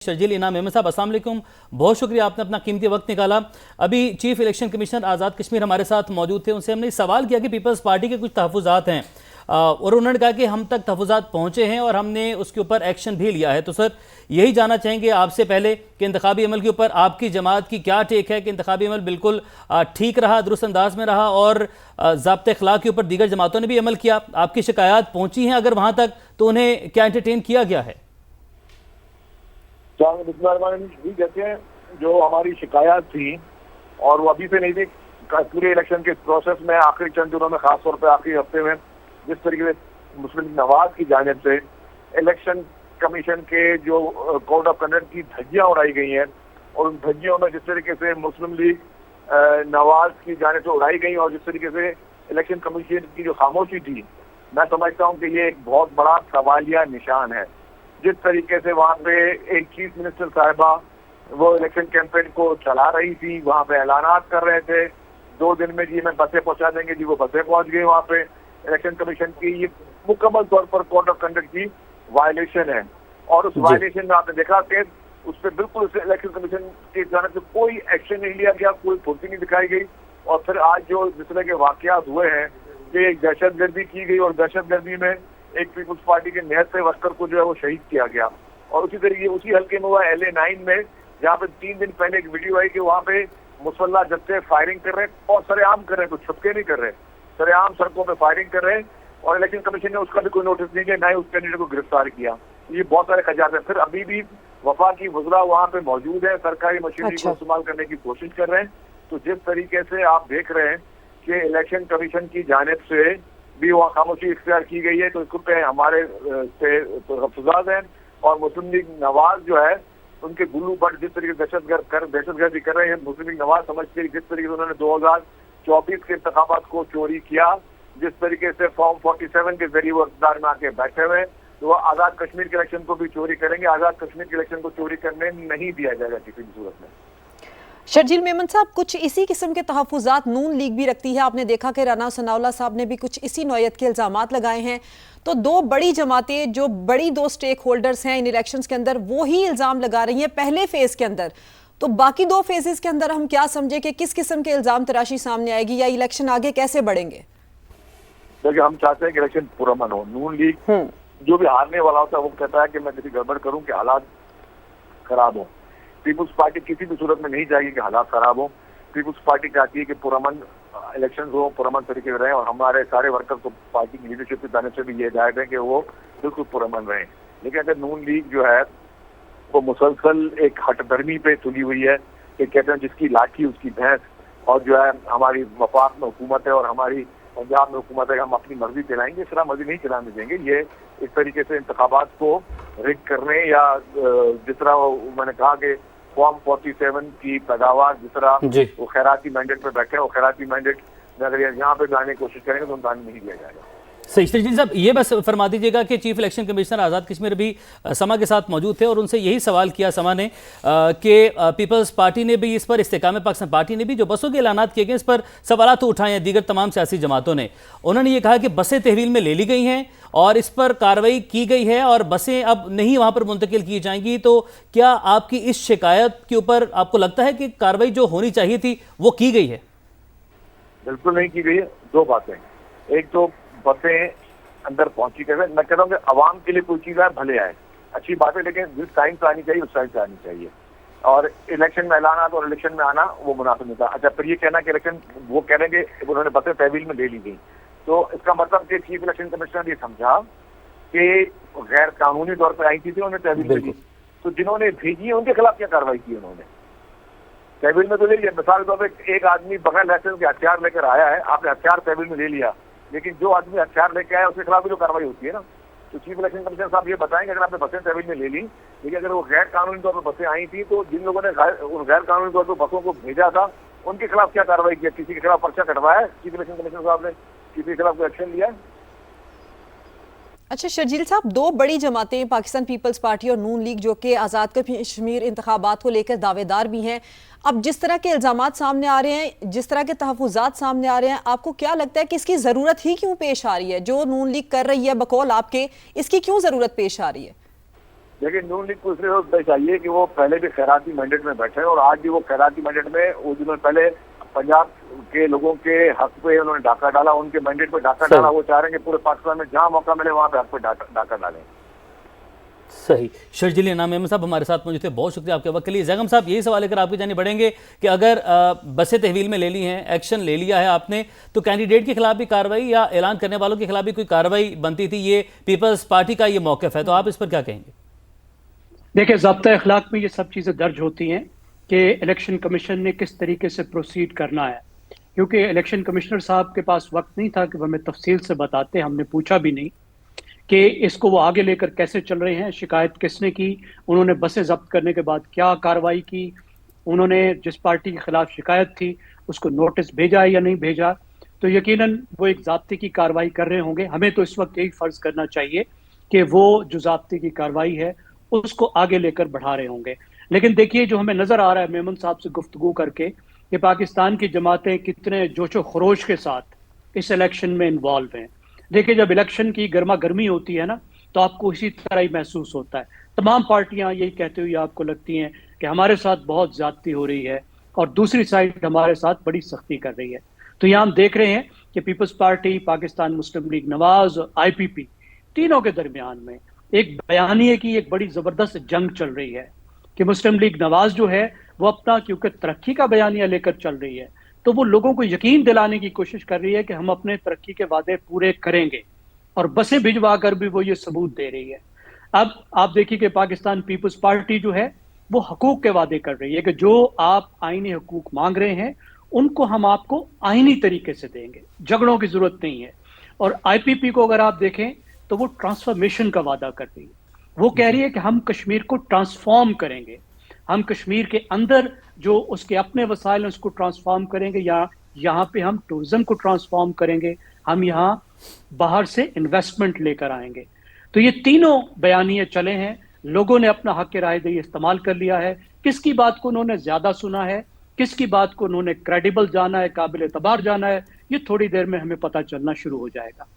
शर्जील इनाम अहमद साहब, अस्सलाम वालेकुम। बहुत शुक्रिया, आपने अपना कीमती वक्त निकाला। अभी chief election commissioner Azad Kashmir हमारे साथ मौजूद थे, उनसे हमने सवाल किया कि पीपल्स पार्टी के कुछ तहफ़्फ़ुज़ात हैं और उन्होंने कहा कि हम तक तहफ़्फ़ुज़ात पहुँचे हैं और हमने उसके ऊपर एक्शन भी लिया है। तो सर, यही जानना चाहेंगे आपसे पहले कि इंतखाबी अमल के ऊपर आपकी जमात की क्या टेक है कि इंतखाबी अमल बिल्कुल ठीक रहा, दुरुस्त अंदाज में रहा और ज़ाब्ते अखलाक के ऊपर दीगर जमातों ने भी अमल किया। आपकी शिकायत पहुँची हैं अगर वहाँ तक, तो उन्हें क्या एंटरटेन किया गया है? भी कहते हैं जो हमारी शिकायत थी और वो अभी से नहीं थी, पूरे इलेक्शन के प्रोसेस में आखिरी चंद दिनों में, खासतौर पर आखिरी हफ्ते में जिस तरीके से मुस्लिम नवाज की जानिब से इलेक्शन कमीशन के जो कोड ऑफ कंडक्ट की धज्जियां उड़ाई गई हैं और उन धज्जियों में जिस तरीके से मुस्लिम लीग नवाज की जानिब से उड़ाई गई और जिस तरीके से इलेक्शन कमीशन की जो खामोशी थी, मैं समझता हूँ कि ये एक बहुत बड़ा सवालिया निशान है। जिस तरीके से वहाँ पे एक चीफ मिनिस्टर साहिबा वो इलेक्शन कैंपेन को चला रही थी, वहाँ पे ऐलानात कर रहे थे 2 दिन में जी मैं बसें पहुँचा देंगे, जी वो बसें पहुँच गई वहाँ पे। इलेक्शन कमीशन की ये मुकम्मल तौर पर कोड ऑफ कंडक्ट की वायलेशन है और उस वायलेशन में आपने देखा कि उस पर बिल्कुल इलेक्शन कमीशन की जानिब से कोई एक्शन नहीं लिया गया, कोई फुर्ती नहीं दिखाई गई। और फिर आज जो जिस तरह के वाकयात हुए हैं कि एक दहशतगर्दी की गई और दहशतगर्दी में एक पीपुल्स पार्टी के निहत्ते से वर्कर को जो है वो शहीद किया गया। और उसी तरीके उसी हल्के में हुआ LA9 में, जहाँ पे 3 दिन पहले एक वीडियो आई कि वहाँ पे मुसल्ला जत्थे फायरिंग कर रहे हैं और सरेआम कर रहे हैं, कुछ छुपके नहीं कर रहे, सरेआम सड़कों पे फायरिंग कर रहे हैं और इलेक्शन कमीशन ने उसका भी कोई नोटिस नहीं किया, ना ही उस कैंडिडेट को गिरफ्तार किया। ये बहुत सारे खजात हैं। फिर अभी भी वफा की वज़रा वहाँ पे मौजूद है, सरकारी मशीनरी को इस्तेमाल करने की कोशिश कर रहे हैं। तो जिस तरीके से आप देख रहे हैं कि इलेक्शन कमीशन की जानिब से भी वहाँ खामोशी इख्तियार की गई है, तो इसको पे हमारे तहफ़्फ़ुज़ात हैं। और मुस्लिम लीग नवाज जो है उनके गुल्लू भट्ट जिस तरीके से दहशतगर्दी कर रहे हैं, मुस्लिम लीग नवाज समझते हैं जिस तरीके से उन्होंने 2024 के इंतखाबात को चोरी किया, जिस तरीके से फॉर्म 47 के जरिए वो इक़्तिदार में आके बैठे हुए, तो वो आज़ाद कश्मीर के इलेक्शन को भी चोरी करेंगे। आज़ाद कश्मीर के इलेक्शन को चोरी करने नहीं दिया जाएगा किसी भी सूरत में। शर्जील मेमन साहब, कुछ इसी किस्म के तहफ़्फ़ुज़ात नून लीग भी रखती है। आपने देखा कि राना सनाउल्लाह साहब ने भी कुछ इसी नौयत के इल्ज़ामात लगाए हैं। तो 2 बड़ी जमातें जो बड़ी 2 स्टेक होल्डर्स हैं इन इलेक्शंस के अंदर, वो ही इल्ज़ाम लगा रही हैं पहले फेज़ के अंदर। तो बाकी 2 फेजेस के अंदर हम क्या समझे कि किस किस्म के इल्ज़ाम तराशी सामने आएगी या इलेक्शन आगे कैसे बढ़ेंगे? देखिए, हम चाहते हैं कि इलेक्शन पुरअमन हो। नून लीग जो भी हारने वाला होता है वो कहता है कि मैं किसी गड़बड़ करूँ कि हालात खराब हो। पीपुल्स पार्टी किसी भी सूरत में नहीं चाहेगी कि हालात खराब हो। पीपुल्स पार्टी चाहती है कि पुरअमन इलेक्शन हो, पुरअमन तरीके से रहे और हमारे सारे वर्कर को पार्टी की लीडरशिप की जानिब से भी ये हिदायत है कि वो बिल्कुल पुरअमन रहे। लेकिन अगर नून लीग जो है वो मुसलसल एक हटधर्मी पे तुली हुई है कि कहते हैं जिसकी लाठी उसकी भैंस, और जो है हमारी वफाक में हुकूमत है और हमारी पंजाब में हुकूमत है, हम अपनी मर्जी चलाएंगे, इस तरह मर्जी नहीं चलाने देंगे। ये इस तरीके से इंतखाबात को रिग करने या जिस तरह मैंने कहा कि फॉर्म 47 की पैदावार जिस तरह वो खैराती मैंडेट पे बैठे हैं, वो खैराती मैंडेट में अगर यहाँ पे लाने की कोशिश करेंगे तो उनको नहीं दिया जाएगा। सही। शर्जील साहब, ये बस फरमा दीजिएगा कि chief election commissioner Azad Kashmir भी समा के साथ मौजूद थे और उनसे यही सवाल किया समा ने कि पीपल्स पार्टी ने भी इस पर, इस्तेकाम पाकिस्तान पार्टी ने भी जो बसों के ऐलानात किए गए इस पर सवाल तो उठाए हैं दीगर तमाम सियासी जमातों ने। उन्होंने ये कहा कि बसें तहवील में ले ली गई हैं और इस पर कार्रवाई की गई है और बसें अब नहीं वहाँ पर मुंतकिल की जाएंगी। तो क्या आपकी इस शिकायत के ऊपर आपको लगता है कि कार्रवाई जो होनी चाहिए थी वो की गई है? बिल्कुल नहीं की गई है। 2 बातें, एक तो बसें अंदर पहुंची कर, मैं कहता हूँ कि अवाम के लिए कोई चीज़ आए भले आए, अच्छी बात है, लेकिन जिस टाइम से आनी चाहिए उस टाइम से आनी चाहिए। और इलेक्शन में ऐलाना और इलेक्शन में आना वो मुनासिब नहीं था। अच्छा, फिर ये कहना कि इलेक्शन, वो कह रहे हैं कि उन्होंने बसें तहवील में ले ली गई, तो इसका मतलब कि चीफ इलेक्शन कमिश्नर ये समझा कि गैर कानूनी तौर पर आई थी उन्होंने तहवील में ली, तो जिन्होंने भेजी है उनके खिलाफ क्या कार्रवाई की उन्होंने? तहवील में तो ले लिया। मिसाल के तौर पर एक आदमी बगैर लाइसेंस के हथियार लेकर आया है, आपने हथियार तहवील में ले लिया, लेकिन जो आदमी हथियार लेके आया उसके खिलाफ भी तो कार्रवाई होती है ना। तो चीफ इलेक्शन कमिश्नर साहब ये बताएंगे अगर आपने बसें तहवील में ले ली, लेकिन अगर वो गैर कानूनी तौर पर बसें आई थी तो जिन लोगों ने गैर कानूनी तौर पर बसों को भेजा था उनके खिलाफ क्या कार्रवाई किया? किसी के खिलाफ पर्चा कटवाया चीफ इलेक्शन कमिश्नर साहब ने? किसी के खिलाफ कोई एक्शन लिया? अच्छा शर्जील साहब, 2 बड़ी जमातें पाकिस्तान पीपल्स पार्टी और नून लीग जो कि आज़ाद कश्मीर इंतखाबात को लेकर दावेदार भी हैं, अब जिस तरह के इल्ज़ामात सामने आ रहे हैं, जिस तरह के तहफ़्फ़ुज़ात सामने आ रहे हैं, आपको क्या लगता है कि इसकी ज़रूरत ही क्यों पेश आ रही है? जो नून लीग कर रही है बकौल आपके, इसकी क्यों ज़रूरत पेश आ रही है? लेकिन नून लीग को इसलिए चाहिए कि वो पहले भी खैराती मैंडेट में बैठे और आज भी वो खैराती मैंडेट में, वो जिन्होंने पहले पंजाब के लोगों के हक पे उन्होंने डाका डाला, उनके मैंडेट पे डाका डाला, वो चाह रहे हैं कि पूरे पाकिस्तान में जहां मौका मिले वहां पे हक पे डाका डालें। सही। शर्जील इनाम मेमन साहब हमारे साथ मौजूद थे, बहुत शुक्रिया आपके वक्त के लिए। जैगम साहब, यही सवाल लेकर आपकी जानी बढ़ेंगे कि अगर बसें तहवील में ले ली हैं, एक्शन ले लिया है आपने, तो कैंडिडेट के खिलाफ भी कार्रवाई या ऐलान करने वालों के खिलाफ भी कोई कार्रवाई बनती थी? ये पीपल्स पार्टी का ये मौक़िफ़ है, तो आप इस पर क्या कहेंगे? देखिए, ज़ाब्ता अखलाक में ये सब चीज़ें दर्ज होती हैं कि इलेक्शन कमीशन ने किस तरीके से प्रोसीड करना है, क्योंकि इलेक्शन कमिश्नर साहब के पास वक्त नहीं था कि वो हमें तफसील से बताते, हमने पूछा भी नहीं कि इसको वो आगे लेकर कैसे चल रहे हैं, शिकायत किसने की, उन्होंने बसें जब्त करने के बाद क्या कार्रवाई की, उन्होंने जिस पार्टी के खिलाफ शिकायत थी उसको नोटिस भेजा या नहीं भेजा। तो यकीनन वो एक ज़ाब्ते की कार्रवाई कर रहे होंगे। हमें तो इस वक्त यही फ़र्ज़ करना चाहिए कि वो जो ज़ाब्ते की कार्रवाई है उसको आगे लेकर बढ़ा रहे होंगे। लेकिन देखिए, जो हमें नज़र आ रहा है मेमन साहब से गुफ्तगू करके, कि पाकिस्तान की जमातें कितने जोशो खरोश के साथ इस इलेक्शन में इन्वॉल्व हैं। देखिए, जब इलेक्शन की गर्मा गर्मी होती है ना, तो आपको इसी तरह ही महसूस होता है। तमाम पार्टियां यही कहते हुए आपको लगती हैं कि हमारे साथ बहुत ज़्यादती हो रही है और दूसरी साइड हमारे साथ बड़ी सख्ती कर रही है। तो यहाँ हम देख रहे हैं कि पीपल्स पार्टी, पाकिस्तान मुस्लिम लीग नवाज और IPP तीनों के दरमियान में एक बयानिए की एक बड़ी ज़बरदस्त जंग चल रही है कि मुस्लिम लीग नवाज जो है वो अपना, क्योंकि तरक्की का बयानिया लेकर चल रही है, तो वो लोगों को यकीन दिलाने की कोशिश कर रही है कि हम अपने तरक्की के वादे पूरे करेंगे, और बसें भिजवा कर भी वो ये सबूत दे रही है। अब आप देखिए कि पाकिस्तान पीपल्स पार्टी जो है वो हकूक के वादे कर रही है कि जो आप आईनी हकूक मांग रहे हैं उनको हम आपको आईनी तरीके से देंगे, झगड़ों की जरूरत नहीं है। और IPP को अगर आप देखें तो वो ट्रांसफॉर्मेशन का वादा कर रही है। वो कह रही है कि हम कश्मीर को ट्रांसफॉर्म करेंगे, हम कश्मीर के अंदर जो उसके अपने वसाइल हैं उसको ट्रांसफॉर्म करेंगे, या यहाँ पे हम टूरिज्म को ट्रांसफॉर्म करेंगे, हम यहाँ बाहर से इन्वेस्टमेंट लेकर आएंगे। तो ये तीनों बयानिए चले हैं, लोगों ने अपना हक राय दही इस्तेमाल कर लिया है। किसकी बात को उन्होंने ज्यादा सुना है, किसकी बात को उन्होंने क्रेडिबल जाना है, काबिल एतबार जाना है, ये थोड़ी देर में हमें पता चलना शुरू हो जाएगा।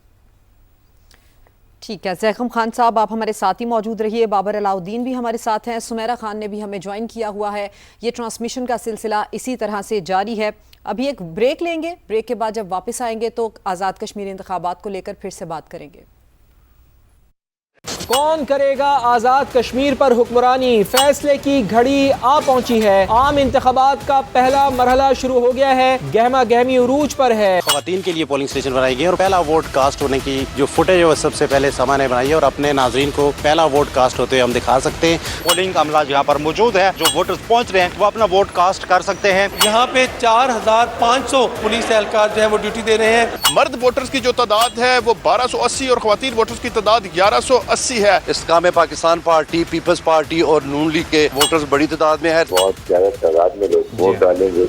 ठीक है, ज़ैगम खान साहब आप हमारे साथ ही मौजूद रहिए। बाबर अलाउद्दीन भी हमारे साथ हैं, सुमेरा खान ने भी हमें ज्वाइन किया हुआ है। ये ट्रांसमिशन का सिलसिला इसी तरह से जारी है। अभी एक ब्रेक लेंगे, ब्रेक के बाद जब वापस आएंगे तो आज़ाद कश्मीर इंतखाबात को लेकर फिर से बात करेंगे। कौन करेगा आजाद कश्मीर पर हुक्मरानी, फैसले की घड़ी आ पहुंची है। आम इंतखाबात का पहला मरहला शुरू हो गया है, गहमा गहमी उरूज पर है। खवातीन के लिए पोलिंग स्टेशन बनाई गई और पहला वोट कास्ट होने की जो फुटेज है वो सबसे पहले सामा ने बनाई है और अपने नाजरीन को पहला वोट कास्ट होते हुए हम दिखा सकते हैं। पोलिंग अमला यहाँ पर मौजूद है, जो वोटर्स पहुँच रहे हैं वो अपना वोट कास्ट कर सकते हैं। यहाँ पे 4500 पुलिस एहलकार जो है वो ड्यूटी दे रहे हैं। मर्द वोटर्स की जो तादाद है वो 1280 और खवातीन वोटर्स की तादाद 1180 है। इस काम में पाकिस्तान पार्टी, पीपल्स पार्टी और नून लीग के वोटर्स बड़ी तादाद में है। बहुत ज्यादा तादाद में लोग वोट डालेंगे,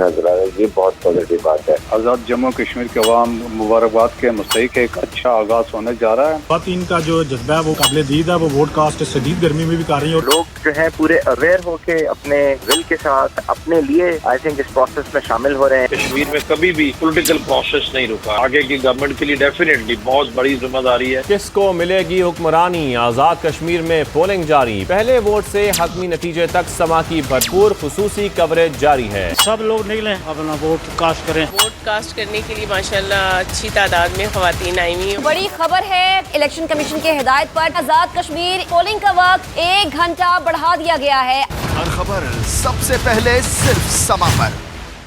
नजर आ रहा है, ये बहुत पॉजिटिव बात है। आजाद जम्मू कश्मीर के अवाम मुबारकबाद के मुस्तहिक एक अच्छा आगाज होने जा रहा है। खवातीन का जो जज्बा है वो काबिल दीद है, वो वोट कास्ट शदीद गर्मी में भी कर रही है। लोग जो है पूरे अवेयर होके अपने विल के साथ अपने लिए आई थिंक इस प्रोसेस में शामिल हो रहे हैं। कश्मीर में कभी भी पॉलिटिकल प्रोसेस नहीं रुका, आगे की गवर्नमेंट के लिए डेफिनेटली बहुत बड़ी जिम्मेदारी है। किसको मिलेगी हुक्मरानी, आजाद कश्मीर में पोलिंग जारी, पहले वोट से हतमी नतीजे तक समा की भरपूर खुसूसी कवरेज जारी है। सब लोग निकलें, अपना वोट कास्ट करें। वोट कास्ट करने के लिए माशाल्लाह अच्छी तादाद में खवातीन आई हुई हैं। बड़ी खबर है, इलेक्शन कमीशन के हिदायत पर आजाद कश्मीर पोलिंग का वक्त 1 घंटा बढ़ा दिया गया है। हर खबर सबसे पहले सिर्फ समा पर।